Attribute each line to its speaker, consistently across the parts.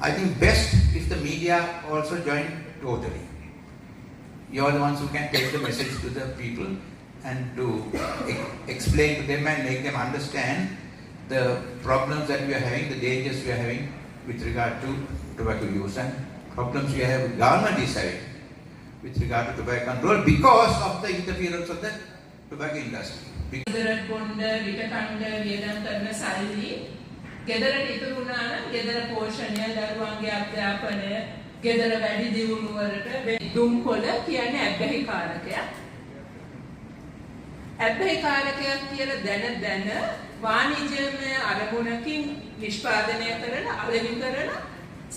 Speaker 1: I think best if the media also join totally. You are the ones who can take the message to the people and to explain to them and make them understand the problems that we are having, the dangers we are having with regard to tobacco use and problems we have, government is having with regard to tobacco control because of the interference of the tobacco industry.
Speaker 2: ගෙදරට ඉතුරු වුණා නම් ගෙදර පෝෂණය දරුවන්ගේ අධ්‍යාපනය ගෙදර වැඩි දියුණුව වලට දුම්කොළ කියන්නේ ඇබ්බැහි කාරකයක්. ඇබ්බැහි කාරකයක් කියලා දැන වාණිජ්‍යමය අරමුණකින් නිෂ්පාදනය කරන අලෙවි කරන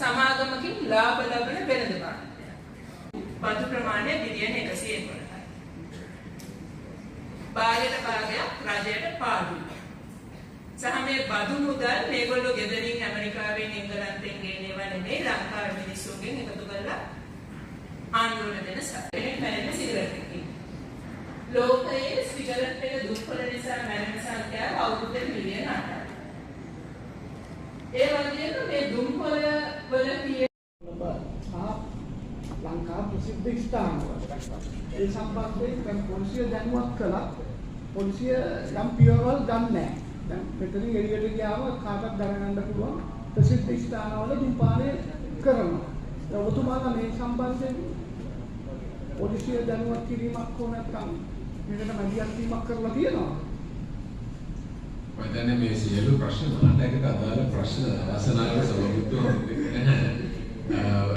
Speaker 2: සමාගමකින් ලාභ ලබන වෙළඳ භාණ්ඩයක්. බදු ප්‍රමාණය බිලියන 111යි. භාගයට භාගයක් රජයට පාඩුයි. සහ මේ බදු මුදල් මේගොල්ලෝ ගෙදරින් ඇමරිකාවෙන් එංගලන්තෙන් ගෙනේවා නෙමෙයි ලංකාවේ මිනිස්සුන්ගෙන් එකතු කරලා ආන්දෝලන දෙන සැරේ මැරෙන සිගරට් එකකින්. ලෝකයේ සිගරට් එක දුෂ්කර නිසා මැරෙන සංඛ්‍යාව අවුරුද්දේ මිලියන 8යි. ඒ වගේම මේ දුම්කොළ වල තියෙන
Speaker 3: ලංකා ප්‍රසිද්ධ ස්ථාන ඒ සම්බන්ධයෙන් දැන් පොලිසිය දැනුවත් කළා. පොලිසිය යම් පියවරල් ගන්න නැහැ. දැන් මෙතනින් එළියට ගියාම කාටවත් දැනගන්න පුළුවන් ප්‍රසිද්ධ ස්ථානවල දුම්පානය කරනවා. ඔබතුමාලා මේ සම්බන්ධයෙන් පොලිසිය දැනුවත් කිරීමක් හෝ නැත්නම් මේකට මැදිහත් වීමක් කරලා තියෙනවා.
Speaker 4: මම දන්නේ මේ සියලු ප්‍රශ්න නාටකයකට අදාළ ප්‍රශ්න අසනායක සභාපතිතුමා නැහැ.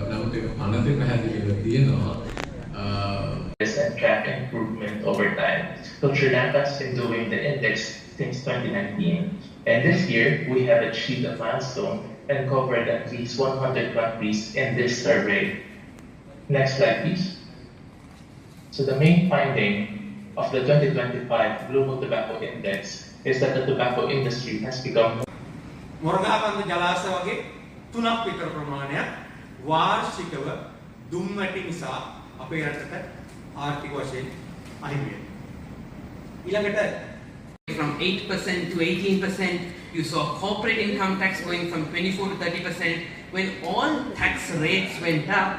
Speaker 4: නමුත් ඒක පනතේ පැහැදිලිව තියෙනවා.
Speaker 5: And track improvement over time. So Sri Lanka has been doing the index since 2019, and this year we have achieved a milestone and covered at least 100 countries in this survey. Next slide, please. So the main finding of the 2025 Global Tobacco Index is that the tobacco industry has become
Speaker 6: Moragahakanda ජලාශය වගේ 3ක් විතර ප්‍රමාණයක් වාර්ෂිකව දුම්වැටි නිසා අපේ රටට ආර්ථික වශයෙන් අහිමි වෙනවා. ඊළඟට
Speaker 7: from 8% to 18%, you saw corporate income tax going from 24 to 30%. When all tax rates went up,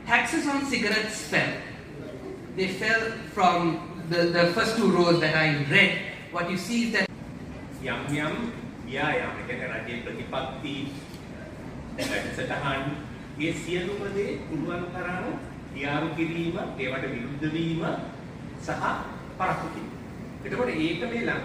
Speaker 7: taxes on cigarettes fell. They fell from the first two rows that I read. What you see is that
Speaker 6: යම් කියන්නේ රජයේ ප්‍රතිපත්ති සටහන් ඒ සියලුම දේ පුළුවන් තරම් තියාරු කිරීම, ඒවට විරුද්ධ වීම සහ පරක්කු කිරීම. එතකොට ඒක මේ